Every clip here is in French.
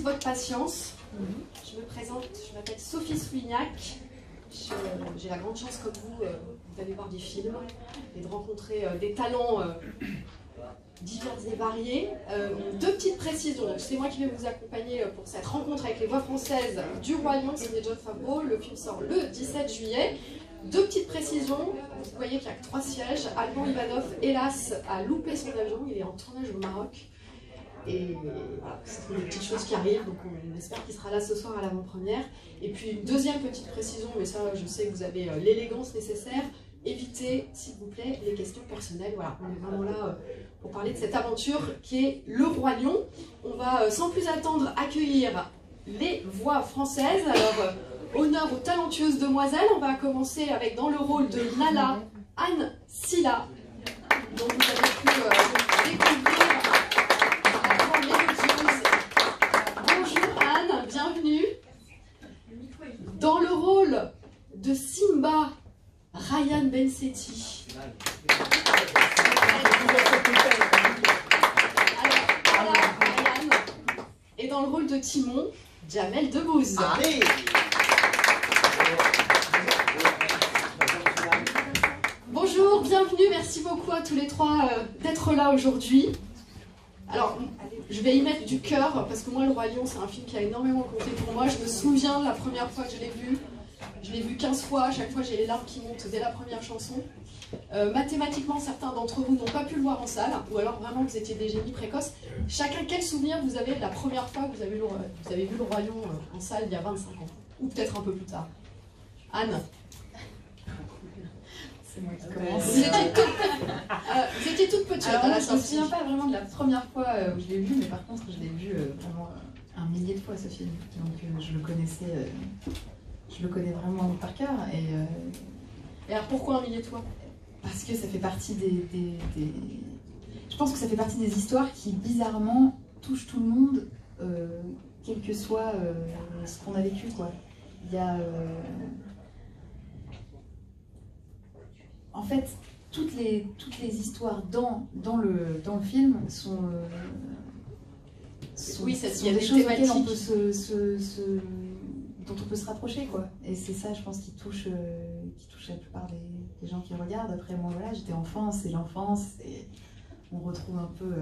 votre patience. Je me présente, je m'appelle Sophie Soulignac. J'ai la grande chance, comme vous, d'aller voir des films et de rencontrer des talents divers et variés. Deux petites précisions. C'est moi qui vais vous accompagner pour cette rencontre avec les voix françaises du Roi Lion, signé Jon Favreau. Le film sort le 17 juillet. Deux petites précisions. Vous voyez qu'il n'y a que 3 sièges. Alban Ivanov, hélas, a loupé son avion. Il est en tournage au Maroc. Et voilà, c'est une petite chose qui arrive, donc on espère qu'il sera là ce soir à l'avant-première. Et puis une deuxième petite précision, mais ça je sais que vous avez l'élégance nécessaire, évitez s'il vous plaît les questions personnelles. Voilà, on est vraiment là pour parler de cette aventure qui est Le Roi Lion. On va sans plus attendre accueillir les voix françaises. Alors honneur aux talentueuses demoiselles, on va commencer avec dans le rôle de Nala, Anne Silla, dont vous avez pu découvrir. Bonjour Anne, bienvenue. Dans le rôle de Simba, Ryan Bensetti. Alors, Ryan. Et dans le rôle de Timon, Jamel Debbouze. Allez. Bonjour, bienvenue, merci beaucoup à tous les trois d'être là aujourd'hui. Alors, je vais y mettre du cœur, parce que moi, Le Roi Lion, c'est un film qui a énormément compté pour moi. Je me souviens de la première fois que je l'ai vu 15 fois, à chaque fois j'ai les larmes qui montent dès la première chanson. Mathématiquement, certains d'entre vous n'ont pas pu le voir en salle, ou alors vraiment vous étiez des génies précoces. Chacun, quel souvenir vous avez de la première fois que vous avez vu Le Roi Lion en salle il y a 25 ans, ou peut-être un peu plus tard? Anne? C'est moi qui commence. Vous étiez toute petite à la sortie. Je ne me souviens pas vraiment de la première fois où je l'ai vu, mais par contre je l'ai vu vraiment un millier de fois ce film. Donc je le connaissais, je le connais vraiment par cœur. Et alors pourquoi un millier de fois? Parce que ça fait partie je pense que ça fait partie des histoires qui bizarrement touchent tout le monde, quel que soit ce qu'on a vécu, quoi. Il y a en fait, toutes les histoires dans le film sont oui, ça, sont des choses auxquelles on peut dont on peut se rapprocher, quoi. Et c'est ça, je pense, qui touche la plupart des gens qui regardent. Après, moi, voilà, j'étais enfant, c'est l'enfance, et on retrouve un peu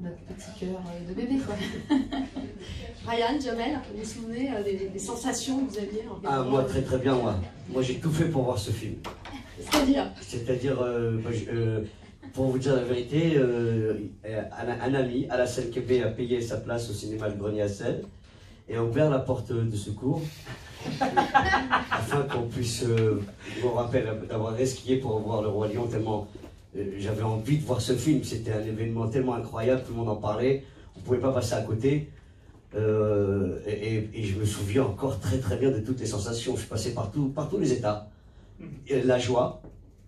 notre petit cœur de bébé, quoi. Ryan, Jamel, vous vous souvenez des sensations que vous aviez en Ah, moi, très très bien, moi. Moi, j'ai tout fait pour voir ce film. C'est-à-dire pour vous dire la vérité, un ami, Alassane Kébé, a payé sa place au cinéma Le Grenier à Sel et a ouvert la porte de secours afin qu'on puisse, je me rappelle d'avoir resquillé pour voir Le Roi Lion tellement j'avais envie de voir ce film. C'était un événement tellement incroyable, tout le monde en parlait, on ne pouvait pas passer à côté. Et je me souviens encore très très bien de toutes les sensations. Je suis passé par tous les états. La joie,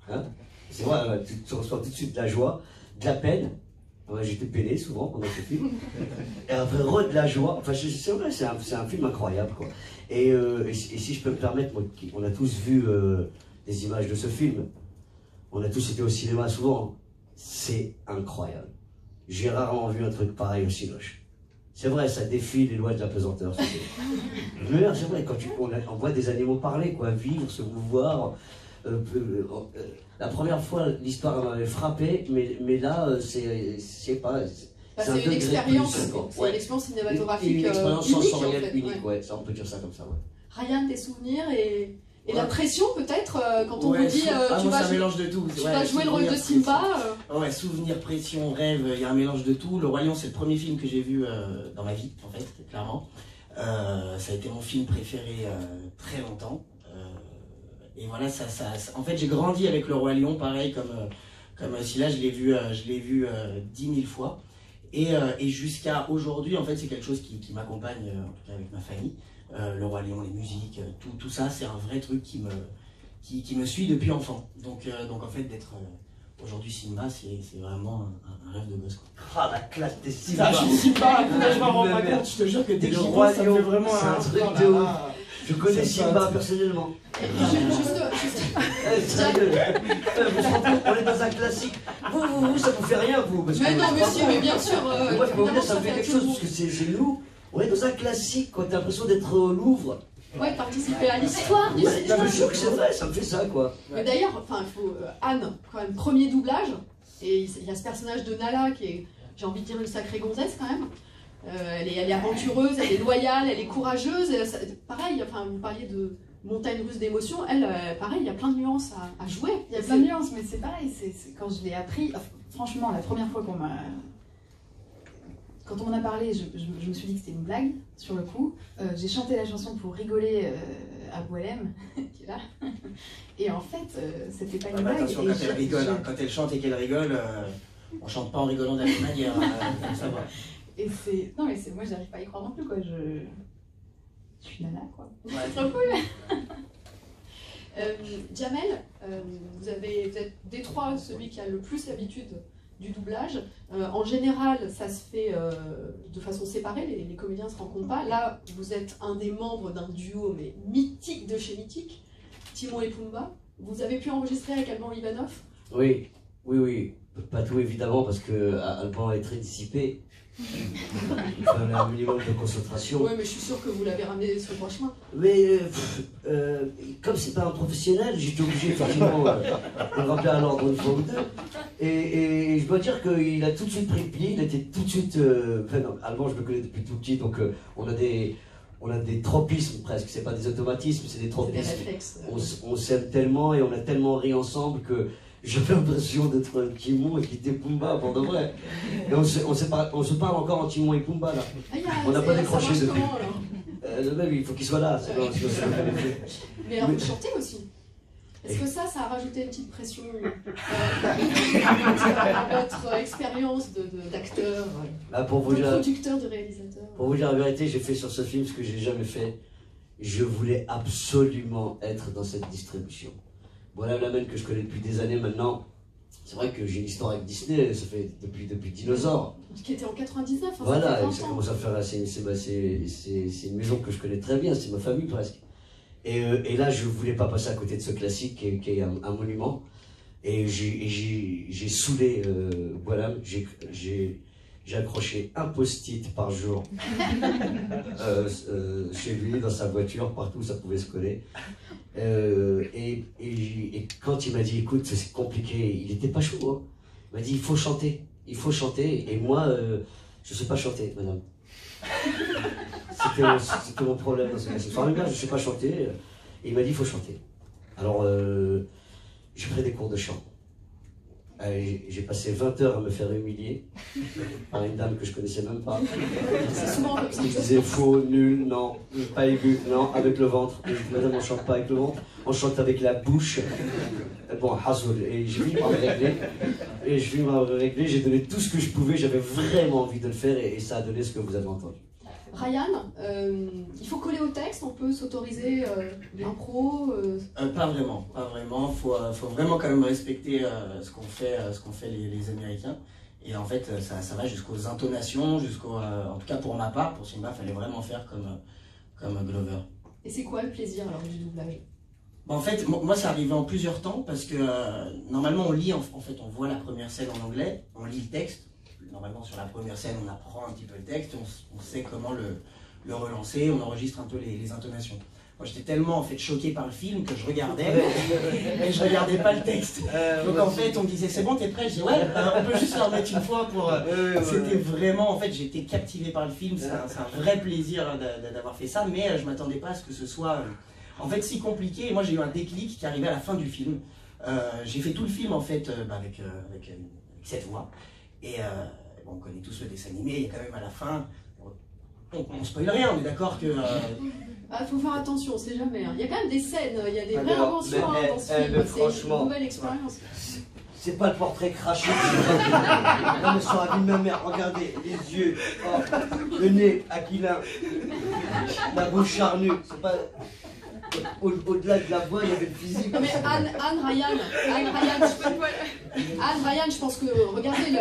hein, c'est vrai, tu reçois tout de suite de la joie, de la peine. Ouais, j'étais peiné souvent pendant ce film. Et après, de la joie. Enfin, c'est vrai, c'est un film incroyable, quoi. Et si je peux me permettre, moi, on a tous vu des images de ce film. On a tous été au cinéma souvent. C'est incroyable. J'ai rarement vu un truc pareil au Cinoche. C'est vrai, ça défie les lois de la pesanteur. Mais c'est vrai, quand on voit des animaux parler, quoi, vivre, se mouvoir. La première fois, l'histoire m'avait frappé, mais là, c'est pas. C'est une expérience, c'est une expérience cinématographique une expérience sensorielle unique, en fait, unique, ouais, ça on peut dire ça comme ça, ouais. Ryan, tes souvenirs et la pression peut-être quand on vous dit tu vas mélange de tout. Tu vas jouer le rôle de Simba. Ouais, souvenir, pression, rêve, il y a un mélange de tout. Le Roi Lion, c'est le premier film que j'ai vu dans ma vie, en fait, clairement. Ça a été mon film préféré très longtemps. Et voilà, en fait, j'ai grandi avec Le Roi Lion, pareil, comme si là, je l'ai vu 10 000 fois. Et jusqu'à aujourd'hui, en fait, c'est quelque chose qui m'accompagne, en tout cas avec ma famille. Le Roi Lion, les musiques, tout ça, c'est un vrai truc qui me suit depuis enfant. Donc en fait, d'être aujourd'hui Simba, c'est vraiment un rêve de gosse, quoi. Ah, la classe des Simba. Je suis pas, je m'en rends pas compte, je te jure que dès que j'y pense, ça me fait vraiment un truc de ouf. Je connais Simba personnellement. Sérieux, on est dans un classique. Vous, ça vous fait rien, vous. Mais non, monsieur, mais bien sûr. Moi, je peux vous dire, ça me fait quelque chose, parce que c'est nous. On est dans un classique, quoi. T'as l'impression d'être au Louvre. Ouais, participer à l'histoire du Ouais, cinéma. je suis sûr que c'est vrai, ça me fait ça, quoi. Mais d'ailleurs, enfin, il faut Anne, quand même, premier doublage, et il y a ce personnage de Nala qui est, j'ai envie de dire, une sacrée gonzesse quand même. Elle est aventureuse, elle est loyale, elle est courageuse. Pareil, enfin, vous parliez de montagne russe d'émotions. Elle, pareil, il y a plein de nuances à jouer. Il y a plein de nuances, mais c'est pareil. Quand je l'ai appris, franchement, la première fois quand on m'en a parlé, je me suis dit que c'était une blague, sur le coup. J'ai chanté la chanson pour rigoler à Boualem, qui est là. Et en fait, c'était pas une blague. Attention, quand elle rigole, quand elle chante et qu'elle rigole, on chante pas en rigolant de la même manière, ça va. Et non, mais moi, j'arrive pas à y croire non plus, quoi. Je suis nana, quoi. Ouais. C'est trop cool. Jamel, vous êtes des trois celui qui a le plus l'habitude du doublage. En général, ça se fait de façon séparée, les comédiens ne se rencontrent pas. Là, vous êtes un des membres d'un duo mais mythique de chez Mythique, Timon et Pumba. Vous avez pu enregistrer avec Alban Ivanov? Oui. Pas tout évidemment parce que Alban est très dissipé. Il faut un minimum de concentration. Oui, mais je suis sûre que vous l'avez ramené sur le droit chemin. Mais comme c'est pas un professionnel, j'étais obligé effectivement de le rappeler à l'ordre une fois ou deux. Et je dois dire qu'il a tout de suite pris le pied, il était tout de suite... Enfin non, Alban je me connais depuis tout petit, donc on a des tropismes presque, c'est pas des automatismes, c'est des tropismes. C'est des réflexes. On s'aime tellement et on a tellement ri ensemble que j'avais l'impression d'être Timon et qu'il était Pumba pour de vrai. Et on se parle encore en Timon et Pumba là. On n'a pas décroché depuis. Le mec, il faut qu'il soit là. Mais alors, vous chantez aussi. Est-ce que ça a rajouté une petite pression à votre expérience d'acteur, de producteur, de réalisateur? Pour vous dire la vérité, j'ai fait sur ce film ce que j'ai jamais fait. Je voulais absolument être dans cette distribution. Voilà la même que je connais depuis des années maintenant. C'est vrai que j'ai une histoire avec Disney, ça fait depuis Dinosaure. Qui était en 99, hein, voilà, ça, ça commence à faire. C'est une maison que je connais très bien, c'est ma famille presque. Et là, je voulais pas passer à côté de ce classique qui est un monument. Et j'ai saoulé voilà, j'ai accroché un post-it par jour chez lui, dans sa voiture, partout où ça pouvait se coller. Et quand il m'a dit, écoute, c'est compliqué, il était pas chaud, hein. Il m'a dit, il faut chanter. Et moi, je sais pas chanter, madame. C'était mon problème dans ce cas. Je sais pas chanter. Et il m'a dit, il faut chanter. Alors, j'ai pris des cours de chant. J'ai passé 20 heures à me faire humilier par une dame que je connaissais même pas. C'est souvent comme ça. Je disais faux, nul, non, pas aigu, non, avec le ventre. Et je dis, madame, on chante pas avec le ventre, on chante avec la bouche. Bon, hazoul. Et je finis par me régler. J'ai donné tout ce que je pouvais, j'avais vraiment envie de le faire et ça a donné ce que vous avez entendu. Ryan, il faut coller au texte, on peut s'autoriser l'impro Pas vraiment. Faut vraiment quand même respecter ce qu'ont fait les Américains. Et en fait, ça va jusqu'aux intonations, en tout cas pour ma part, pour Simba, il fallait vraiment faire comme Glover. Et c'est quoi le plaisir alors du doublage? En fait, moi ça arrivait en plusieurs temps parce que normalement on lit, en fait on voit la première scène en anglais, on lit le texte. Normalement, sur la première scène, on apprend un petit peu le texte, on sait comment le relancer, on enregistre un peu les intonations. Moi, j'étais tellement en fait choqué par le film que je regardais, mais je regardais pas le texte. Donc en fait, on me disait, c'est bon, t'es prêt? Je dis, ouais, on peut juste le remettre une fois pour... C'était vraiment, en fait, j'étais captivé par le film, c'est un vrai plaisir d'avoir fait ça, mais je m'attendais pas à ce que ce soit, en fait, si compliqué. Et moi, j'ai eu un déclic qui arrivait à la fin du film. J'ai fait tout le film, en fait, avec cette voix. Et bon, on connaît tous le dessin animé, il y a quand même à la fin, on spoil rien, on est d'accord que... faut faire attention, on sait jamais. Hein. Il y a quand même des scènes, il y a des vraies inventions dans ce film, c'est une nouvelle expérience. C'est pas le portrait craché. Non mais sur la vie de ma mère, regardez, les yeux, le nez aquilin, la bouche charnue, c'est pas... Au-delà de la voix, il y avait le physique. Non mais Anne Ryan, je pense que, regardez,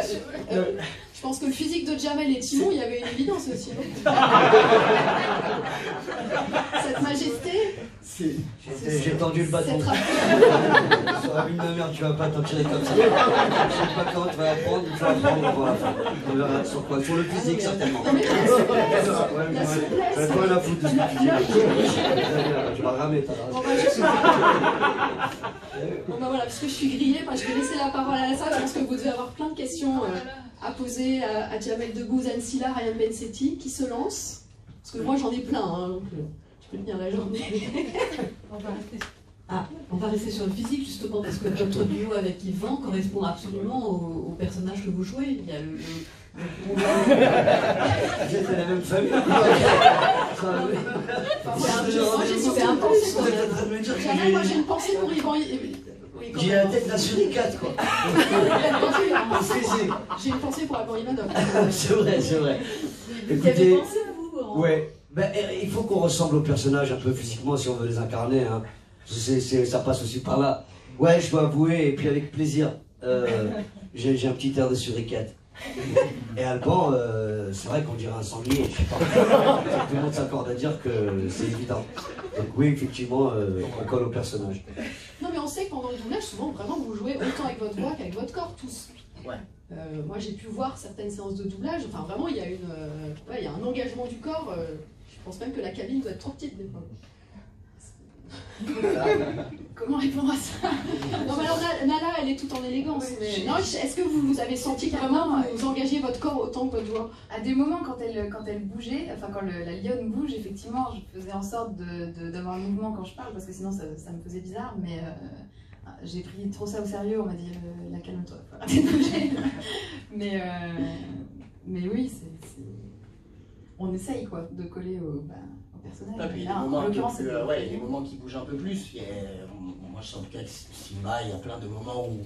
je pense que le physique de Jamel et Timon, il y avait une évidence aussi. Cette majesté. J'ai tendu le bâton. Sur la vie de ma mère, tu vas pas t'en tirer comme ça. Je sais pas quand tu vas apprendre, tu vas apprendre. On verra sur quoi. Sur le physique, certainement. Non mais la J'ai pas rien à foutre de ce que tu dis. Tu vas ramer, t'as raison. Bon bah voilà, puisque je suis grillée, moi je vais laisser la parole à la salle. Je pense que vous devez avoir plein de questions à poser à Jamel Debbouze, Anne Silla, Ryan Bensetti, qui se lance. Parce que moi j'en ai plein, hein, donc je peux tenir la journée. On va rester sur le physique justement parce que votre duo avec Yvan correspond absolument au personnage que vous jouez. Il y a C'est la même famille. Jamel, moi j'ai une pensée pour Yvan. J'ai la tête d'un suricate, quoi. J'ai une pensée pour Alban Ivanov. C'est vrai, c'est vrai. Vous avez pensé, vous Ouais. Ben, il faut qu'on ressemble aux personnages un peu physiquement si on veut les incarner. Hein. Ça passe aussi par là. Ouais, je dois avouer, et puis avec plaisir. J'ai un petit air de suricate. Et Alban, c'est vrai qu'on dirait un sanglier. Je sais pas. Tout le monde s'accorde à dire que c'est évident. Donc oui, effectivement, on colle au personnage. Non mais on sait que pendant le doublage, souvent vraiment vous jouez autant avec votre voix qu'avec votre corps, tous. Ouais. Moi j'ai pu voir certaines séances de doublage, enfin vraiment il y a il y a un engagement du corps, je pense même que la cabine doit être trop petite des fois. Comment répondre à ça? Non mais alors Nala elle est toute en élégance. Mais... Non, est-ce que vous avez senti que vraiment vous engagez votre corps autant que votre voix? À des moments quand elle bougeait, enfin quand la lionne bouge, effectivement je faisais en sorte d'avoir un mouvement quand je parle parce que sinon ça me faisait bizarre, mais j'ai pris trop ça au sérieux, on m'a dit la calme-toi, faut arrêter de bouger. mais oui, on essaye quoi de coller au personnage. Ah, puis, là, en l'occurrence, il y a des moments qui bougent un peu plus. Moi je sens en tout cas que Simba, il y a plein de moments où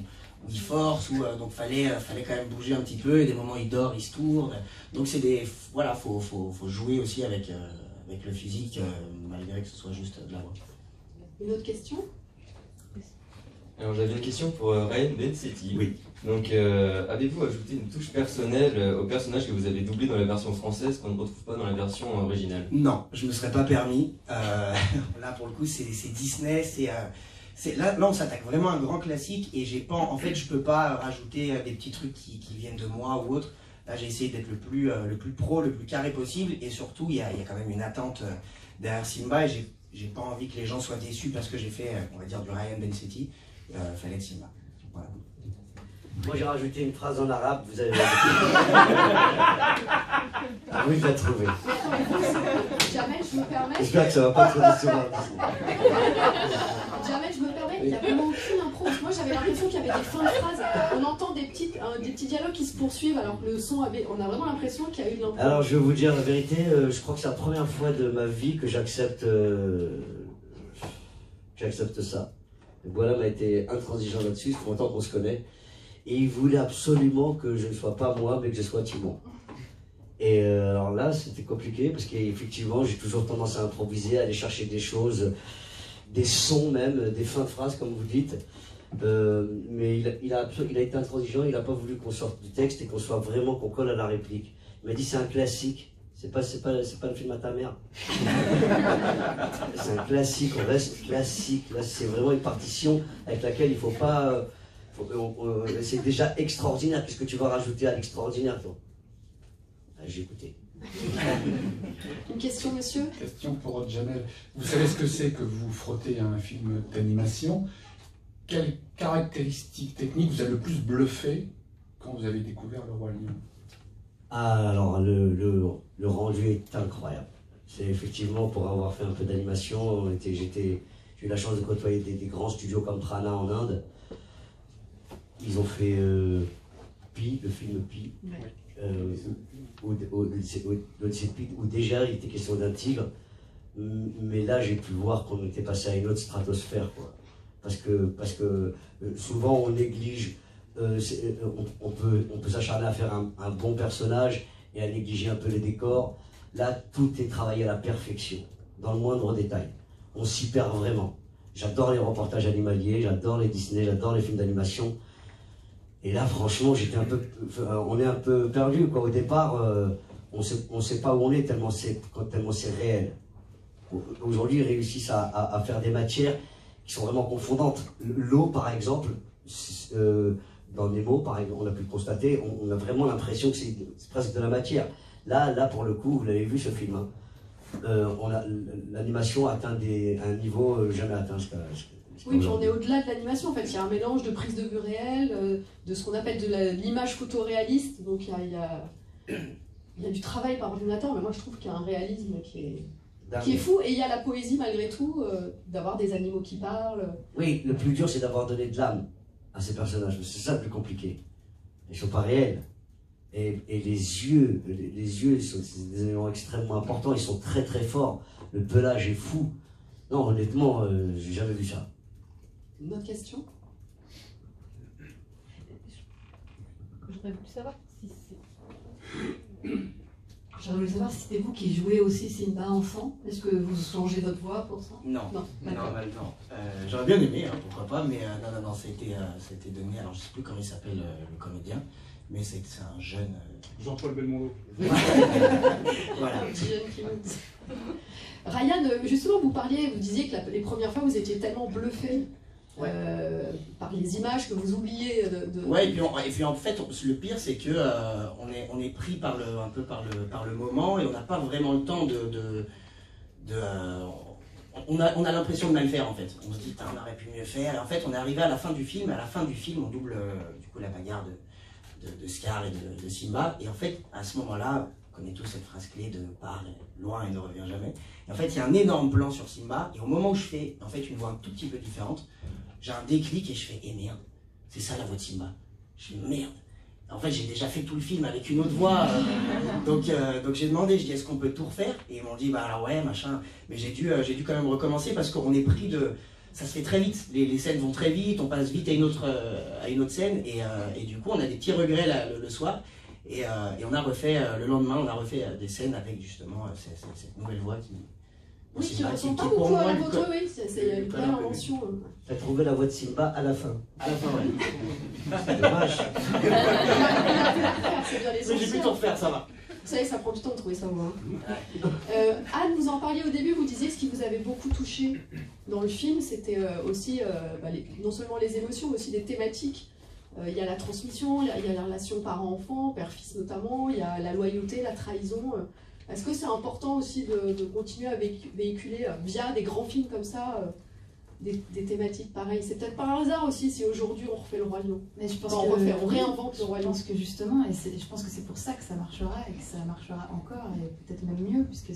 il force, donc fallait quand même bouger un petit peu, et des moments il dort, il se tourne. Donc c'est des. Voilà, faut jouer aussi avec le physique, malgré que ce soit juste de la voix. Une autre question? Alors j'avais une question pour Ryan Bensetti. Oui. Donc avez-vous ajouté une touche personnelle au personnage que vous avez doublé dans la version française qu'on ne retrouve pas dans la version originale? Non, je me serais pas permis. Là pour le coup c'est Disney, là on s'attaque vraiment à un grand classique et j'ai pas, en fait je peux pas rajouter des petits trucs qui viennent de moi ou autre. Là j'ai essayé d'être le plus pro, le plus carré possible, et surtout il y a quand même une attente derrière Simba, et j'ai pas envie que les gens soient déçus parce que j'ai fait, on va dire, du Ryan Bensetti. Fallait être Simba. Voilà. Moi j'ai rajouté une phrase en arabe, vous avez... Ah oui, je l'ai trouvé. Jamel, je me permets. J'espère que ça va pas trop décevoir. Jamel, je me permets, il n'y a vraiment aucune impro. Moi j'avais l'impression qu'il y avait des fins de phrases. On entend des petits dialogues qui se poursuivent alors que le son avait. On a vraiment l'impression qu'il y a eu de l'impro. Alors je vais vous dire la vérité, je crois que c'est la première fois de ma vie que j'accepte ça. Voilà m'a été intransigeant là-dessus, ça fait longtemps qu'on se connaît. Et il voulait absolument que je ne sois pas moi, mais que je sois Timon. Et alors là, c'était compliqué, parce qu'effectivement, j'ai toujours tendance à improviser, à aller chercher des choses, des sons même, des fins de phrases, comme vous dites. Mais il a été intransigeant, il n'a pas voulu qu'on sorte du texte et qu'on soit vraiment, qu'on colle à la réplique. Il m'a dit c'est un classique. C'est pas le film à ta mère. C'est un classique, on reste classique. Là, c'est vraiment une partition avec laquelle il faut pas. C'est déjà extraordinaire. Qu'est-ce que tu vas rajouter à l'extraordinaire, toi? J'ai écouté. Une question, monsieur? Question pour Jamel. Vous savez ce que c'est que vous frottez à un film d'animation? Quelles caractéristiques techniques vous avez le plus bluffé quand vous avez découvert Le Roi Lion? Ah, alors, le rendu est incroyable. C'est effectivement, pour avoir fait un peu d'animation, j'ai eu la chance de côtoyer des grands studios comme Prana en Inde. Ils ont fait Pi, le film Pi, où déjà il était question d'un tigre, mais là j'ai pu voir qu'on était passé à une autre stratosphère, quoi. Parce que souvent on néglige, on peut s'acharner à faire un bon personnage et à négliger un peu les décors. Là tout est travaillé à la perfection, dans le moindre détail. On s'y perd vraiment. J'adore les reportages animaliers, j'adore les Disney, j'adore les films d'animation. Et là, franchement, on est un peu perdu, quoi. Au départ, on sait pas où on est tellement c'est réel. Aujourd'hui, ils réussissent à faire des matières qui sont vraiment confondantes. L'eau, par exemple, dans Nemo, par exemple, on a pu le constater, on a vraiment l'impression que c'est presque de la matière. Là, pour le coup, vous l'avez vu ce film, hein. l'animation atteint un niveau jamais atteint. Oui, puis on est au-delà de l'animation. En fait, il y a un mélange de prise de vue réelle, de ce qu'on appelle de l'image photoréaliste. Donc il y a du travail par ordinateur, mais moi je trouve qu'il y a un réalisme qui est fou. Et il y a la poésie malgré tout, d'avoir des animaux qui parlent. Oui, le plus dur c'est d'avoir donné de l'âme à ces personnages. C'est ça le plus compliqué. Ils ne sont pas réels. Et les yeux sont des éléments extrêmement importants. Ils sont très très forts. Le pelage est fou. Non, honnêtement, j'ai jamais vu ça. Une autre question? J'aurais voulu savoir si c'était vous qui jouez aussi Simba enfant. Est-ce que vous changez votre voix pour ça? Non, non, non. J'aurais bien aimé, hein, pourquoi pas, mais non, ça a été donné. Alors je sais plus comment il s'appelle le comédien, mais c'est un jeune. Jean-Paul Belmondo. Voilà. Ryan, justement, vous disiez que les premières fois vous étiez tellement bluffé. Par les images que vous oubliez Ouais, et puis en fait, le pire, c'est que on est pris par le moment et on n'a pas vraiment le temps on a l'impression de mal faire en fait. On se dit, on aurait pu mieux faire. Et en fait, on est arrivé à la fin du film. À la fin du film, on double du coup la bagarre de Scar et de Simba. Et en fait, à ce moment-là, on connaît tous cette phrase clé de part loin et ne revient jamais. Et en fait, il y a un énorme plan sur Simba. Et au moment où je fais en fait une voix un tout petit peu différente, j'ai un déclic et je fais, merde, c'est ça la voix de Simba. Je fais, merde. En fait, j'ai déjà fait tout le film avec une autre voix. Donc j'ai demandé, je dis, est-ce qu'on peut tout refaire? Et ils m'ont dit, bah alors ouais, machin. Mais j'ai dû quand même recommencer parce qu'on est pris de... Ça se fait très vite, les scènes vont très vite, on passe vite à une autre scène. Et du coup, on a des petits regrets le soir. Et on a refait, le lendemain, on a refait des scènes avec justement cette nouvelle voix qui... Oui, qui ne ressemble pas beaucoup à la vôtre, oui, c'est une belle invention. Tu as trouvé la voix de Simba à la fin. À la fin, ouais. C'est dommage. Mais j'ai pu tout refaire, ça va. Vous savez, ça prend du temps de trouver sa voix. Anne, vous en parliez au début, vous disiez ce qui vous avait beaucoup touché dans le film, c'était aussi non seulement les émotions, mais aussi les thématiques. Il y a la transmission, il y a la relation parent-enfant, père-fils notamment, il y a la loyauté, la trahison. Est-ce que c'est important aussi de continuer à véhiculer via des grands films comme ça des thématiques pareilles? C'est peut-être par hasard aussi si aujourd'hui on refait le Roi Lion. Mais je pense on réinvente le Roi Lion. Je pense que justement, et je pense que c'est pour ça que ça marchera et que ça marchera encore et peut-être même mieux puisque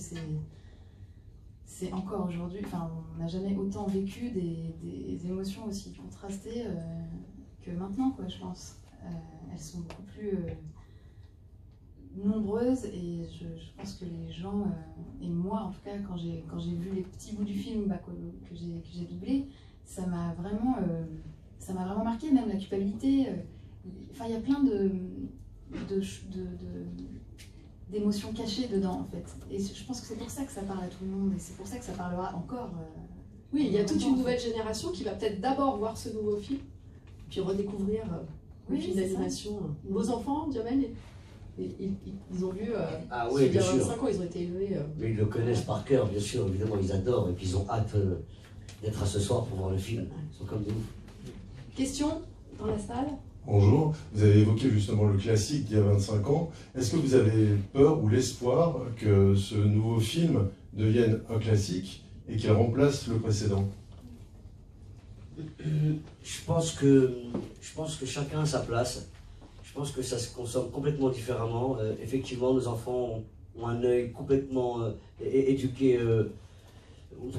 c'est encore aujourd'hui, enfin on n'a jamais autant vécu des émotions aussi contrastées que maintenant quoi, je pense. Elles sont beaucoup plus nombreuses et je pense que les gens et moi en tout cas quand j'ai vu les petits bouts du film que j'ai doublé, ça m'a vraiment marqué, même la culpabilité. Enfin il y a plein d'émotions cachées dedans en fait, et je pense que c'est pour ça que ça parle à tout le monde et c'est pour ça que ça parlera encore. Oui, il y a toute une nouvelle génération qui va peut-être d'abord voir ce nouveau film puis redécouvrir le film d'animation. Vos enfants, Diomène, ils ont vu, ah oui, bien sûr. 25 ans, ils ont été élevés. Mais ils le connaissent par cœur, bien sûr, évidemment, ils adorent, et puis ils ont hâte d'être à ce soir pour voir le film. Ils sont comme nous. Question dans la salle? Bonjour, vous avez évoqué justement le classique d'il y a 25 ans. Est-ce que vous avez peur ou l'espoir que ce nouveau film devienne un classique et qu'il remplace le précédent? Je pense que chacun a sa place. Je pense que ça se consomme complètement différemment. Effectivement, nos enfants ont un œil complètement éduqué.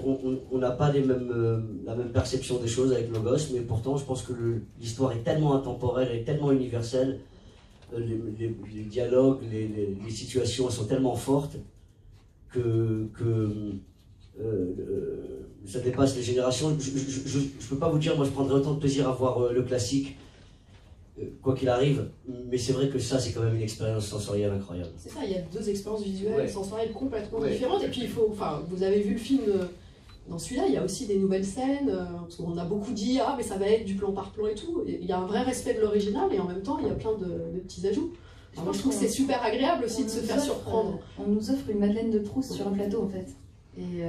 On n'a pas la même perception des choses avec nos gosses, mais pourtant, je pense que l'histoire est tellement intemporelle, elle est tellement universelle. Les dialogues, les situations elles sont tellement fortes que ça dépasse les générations. Je ne peux pas vous dire, moi je prendrais autant de plaisir à voir le classique, quoi qu'il arrive, mais c'est vrai que ça c'est quand même une expérience sensorielle incroyable. C'est ça, il y a deux expériences visuelles, sensorielles complètement différentes, et puis vous avez vu le film, dans celui-là il y a aussi des nouvelles scènes, parce qu'on a beaucoup dit, ah mais ça va être du plan par plan et tout, il y a un vrai respect de l'original, et en même temps il y a plein de petits ajouts. Moi je trouve que c'est super agréable aussi de se faire surprendre. On nous offre une Madeleine de Proust sur un plateau en fait. Et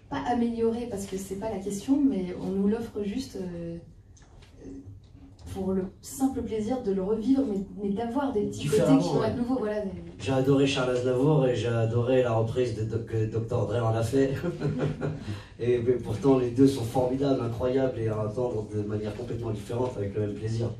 pas améliorer parce que c'est pas la question, mais on nous l'offre juste pour le simple plaisir de le revivre, mais d'avoir des petits côtés Différemment, qui vont ouais. être nouveaux. Voilà, J'ai adoré Charles Aznavour et j'ai adoré la reprise que Dr. Dre en a fait. Et mais pourtant, les deux sont formidables, incroyables et à entendre de manière complètement différente avec le même plaisir.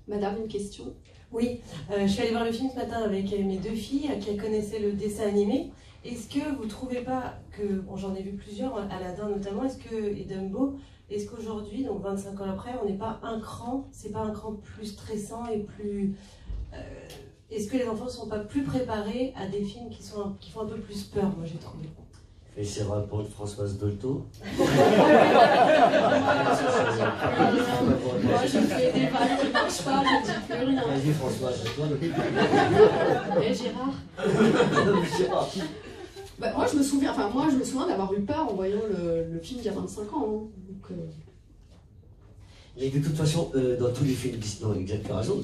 Madame, une question? Oui, je suis allée voir le film ce matin avec mes deux filles qui connaissaient le dessin animé. Est-ce que vous ne trouvez pas que, bon, j'en ai vu plusieurs, Aladdin notamment, et Dumbo, est-ce qu'aujourd'hui, donc 25 ans après, on n'est pas un cran, c'est pas un cran plus stressant et plus... est-ce que les enfants ne sont pas plus préparés à des films qui font un peu plus peur, moi j'ai trouvé. Et c'est répondre Françoise Dolto. Moi, je fais des vannes qui ne marchent pas, je ne dis plus rien. Vas-y Françoise, c'est toi. Et Gérard? Je sais pas. Bah, moi, je me souviens d'avoir eu peur en voyant le film d'il y a 25 ans. Hein. Donc, Mais de toute façon, dans tous les films Disney, non, exactement raison,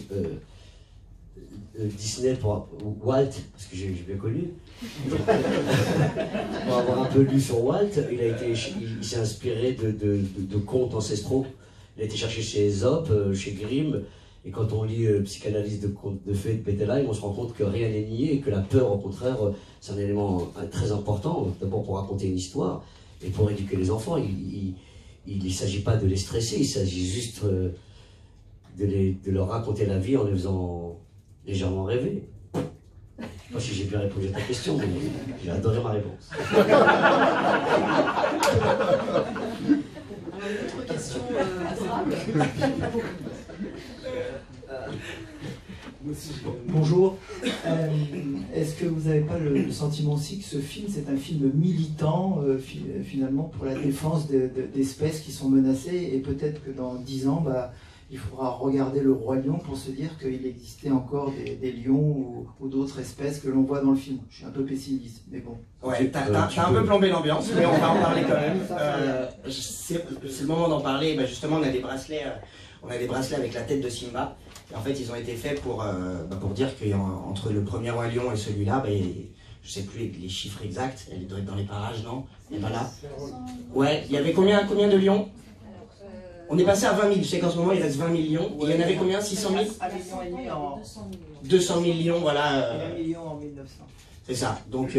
Disney, ou Walt, parce que j'ai bien connu, pour avoir un peu lu sur Walt, il s'est inspiré de contes ancestraux. Il a été cherché chez Aesop, chez Grimm, et quand on lit Psychanalyse de contes de fées de Bettelheim, on se rend compte que rien n'est nié et que la peur, au contraire, c'est un élément très important, d'abord pour raconter une histoire et pour éduquer les enfants. Il ne s'agit pas de les stresser, il s'agit juste de leur raconter la vie en les faisant légèrement rêver. Je ne sais pas si j'ai bien répondu à ta question, mais j'ai adoré ma réponse. une autre question adorable. Bonjour. Est-ce que vous n'avez pas le sentiment aussi que ce film, c'est un film militant, finalement, pour la défense d'espèces qui sont menacées, et peut-être que dans 10 ans, il faudra regarder le roi lion pour se dire qu'il existait encore des lions ou d'autres espèces que l'on voit dans le film. Je suis un peu pessimiste, mais bon. Ouais, t'as un peu plombé l'ambiance, mais on va en parler quand même. C'est le moment d'en parler. Bah, justement, on a des bracelets avec la tête de Simba. Et en fait, ils ont été faits pour dire qu'entre le premier roi lion et celui-là, je sais plus les chiffres exacts, elle doit être dans les parages, non? Et voilà. Ouais, il y avait combien de lions? On est passé à 20 000, je sais qu'en ce moment il reste 20 millions. Et il y en avait combien? 600 000? 200 000 lions, voilà. 1 million en 1900. C'est ça. Donc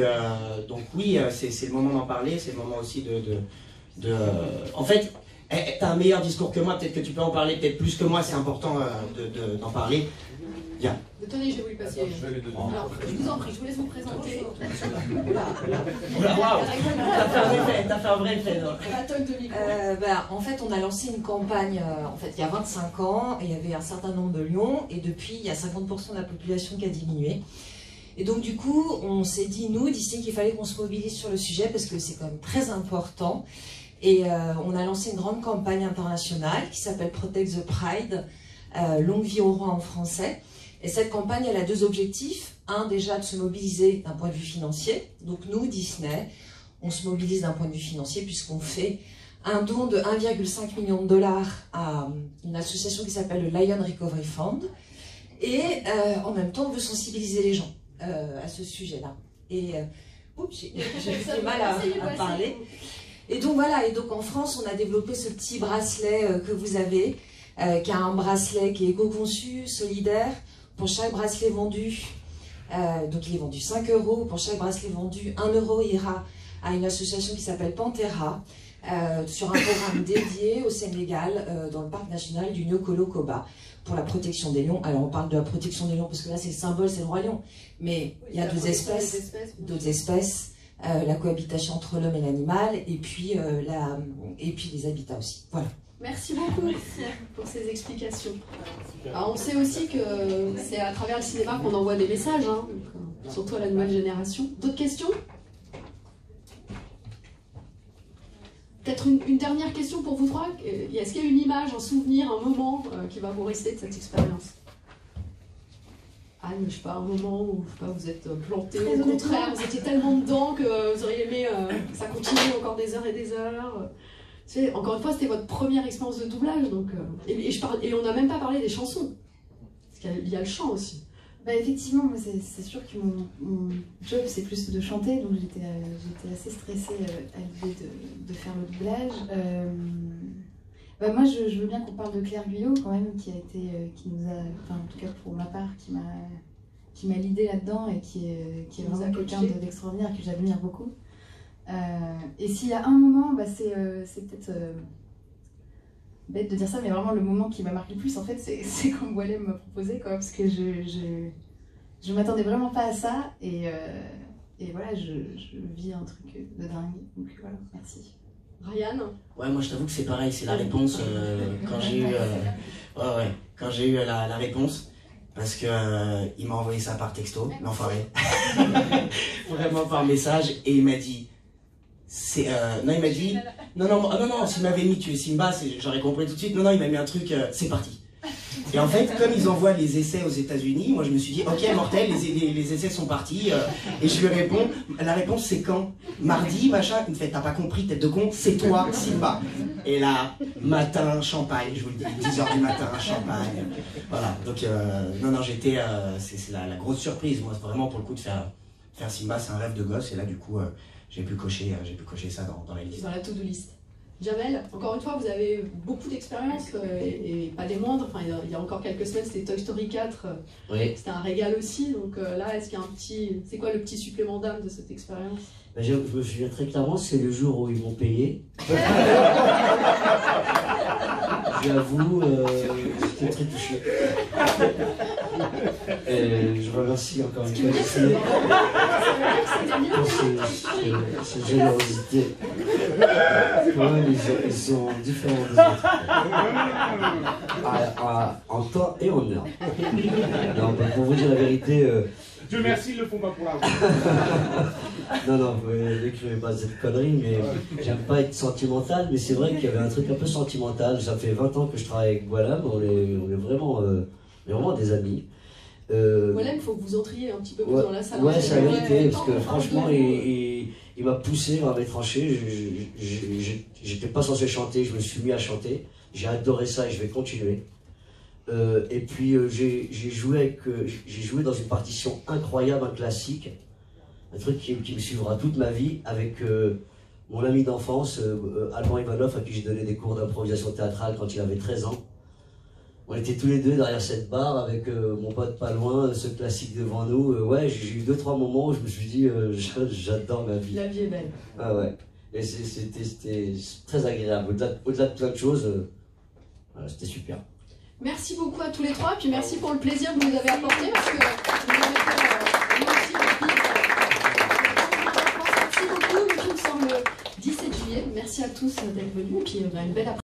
oui, c'est le moment d'en parler, c'est le moment aussi en fait, t'as un meilleur discours que moi, peut-être que tu peux en parler, peut-être plus que moi, c'est important d'en parler. Bien. Tenez, je vais vous le passer. Alors, je vous en prie, je vous laisse vous présenter. Waouh, t'as fait un vrai effet. En fait, on a lancé une campagne il y a 25 ans, et il y avait un certain nombre de lions, et depuis, il y a 50% de la population qui a diminué. Et donc, du coup, on s'est dit, nous, d'ici, qu'il fallait qu'on se mobilise sur le sujet, parce que c'est quand même très important. Et on a lancé une grande campagne internationale qui s'appelle Protect the Pride, Longue vie au roi en français. Et cette campagne, elle a deux objectifs. Un, déjà, de se mobiliser d'un point de vue financier. Donc nous, Disney, on se mobilise d'un point de vue financier puisqu'on fait un don de 1,5 million $, à une association qui s'appelle le Lion Recovery Fund. Et en même temps, on veut sensibiliser les gens à ce sujet-là. Et j'ai du mal à parler. Et donc voilà, et donc en France, on a développé ce petit bracelet que vous avez, qui a un bracelet qui est éco-conçu, solidaire. Pour chaque bracelet vendu, donc il est vendu 5 €, pour chaque bracelet vendu, 1 € ira à une association qui s'appelle Panthera, sur un programme dédié au Sénégal, dans le parc national du Niokolo-Koba, pour la protection des lions. Alors on parle de la protection des lions parce que là c'est le symbole, c'est le roi lion, mais il y a d'autres espèces, la cohabitation entre l'homme et l'animal, et puis les habitats aussi. Voilà. Merci beaucoup pour ces explications. Alors, on sait aussi que c'est à travers le cinéma qu'on envoie des messages, hein, donc, surtout à la nouvelle génération. D'autres questions? Peut-être une dernière question pour vous trois. Est-ce qu'il y a une image, un souvenir, un moment qui va vous rester de cette expérience? Anne, je sais pas, un moment où vous êtes planté, au contraire, vous étiez tellement dedans que vous auriez aimé que ça continue encore des heures et des heures. Encore une fois, c'était votre première expérience de doublage, donc, et on n'a même pas parlé des chansons, parce qu'il y a le chant aussi. Effectivement, moi c'est sûr que mon job c'est plus de chanter, donc j'étais assez stressée à l'idée de faire le doublage. Bah, moi, je veux bien qu'on parle de Claire Guyot, quand même, qui nous a, enfin, en tout cas pour ma part, qui m'a l'idée là-dedans et qui est vraiment quelqu'un d'extraordinaire que j'admire beaucoup. Et s'il y a un moment, bah, c'est peut-être bête de dire ça, mais vraiment le moment qui m'a marqué le plus, en fait, c'est quand Boualem m'a proposé, quoi, parce que je m'attendais vraiment pas à ça, et voilà, je vis un truc de dingue, donc voilà, merci. Ryan? Ouais, moi je t'avoue que c'est pareil, c'est la réponse quand j'ai eu, quand j'ai eu la réponse, parce que il m'a envoyé ça par texto, l'enfoiré, vraiment par message, et il m'a dit, non il m'a dit, non, s'il m'avait mis tu es Simba, j'aurais compris tout de suite, non, il m'a mis un truc, c'est parti. Et en fait, comme ils envoient les essais aux États-Unis, moi je me suis dit, ok, mortel, les essais sont partis. Et je lui réponds, la réponse c'est quand? Mardi, machin. Il me fait, t'as pas compris, tête de con, c'est toi, Simba. Et là, matin, champagne, je vous le dis, 10h du matin, champagne. Voilà, donc non, j'étais, c'est la grosse surprise, moi, vraiment pour le coup de faire Simba, c'est un rêve de gosse. Et là, du coup, j'ai pu cocher ça dans la liste. Dans la to-do list. Jamel, encore une fois, vous avez beaucoup d'expérience et pas des moindres. Enfin, il y a encore quelques semaines, c'était Toy Story 4. Oui. C'était un régal aussi. Donc là, est-ce qu'il y a un petit... C'est quoi le petit supplément d'âme de cette expérience? Ben, je me souviens très clairement, c'est le jour où ils m'ont payé. J'avoue, j'étais très touché. Et je remercie encore une fois Disney pour cette générosité. Quand même, ils sont différents des autres. En temps et en heure. Non, ben, pour vous dire la vérité... Dieu merci, ils le font pas pour l'argent. Non, vous n'écrivez pas cette connerie, mais j'aime pas être sentimental, mais c'est vrai qu'il y avait un truc un peu sentimental. Ça fait 20 ans que je travaille avec Boualem, on est vraiment des amis. Boualem, il faut que vous entriez un petit peu plus dans la salle. Ouais, c'est la vérité, parce que franchement, il m'a poussé à mes tranchées. J'étais pas censé chanter, je me suis mis à chanter. J'ai adoré ça et je vais continuer. Et puis j'ai joué dans une partition incroyable, un classique, un truc qui me suivra toute ma vie, avec mon ami d'enfance, Alban Ivanov, à qui j'ai donné des cours d'improvisation théâtrale quand il avait 13 ans. On était tous les deux derrière cette barre avec mon pote pas loin, ce classique devant nous. Ouais, j'ai eu 2-3 moments où je me suis dit, j'adore ma vie. La vie est belle. Ah ouais, et c'était très agréable. Au-delà de plein de choses, voilà, c'était super. Merci beaucoup à tous les trois, puis merci pour le plaisir que vous nous avez apporté, parce que vous avez fait nous aussi merci beaucoup, le film sort le 17 juillet. Merci à tous d'être venus, et puis une belle après-midi.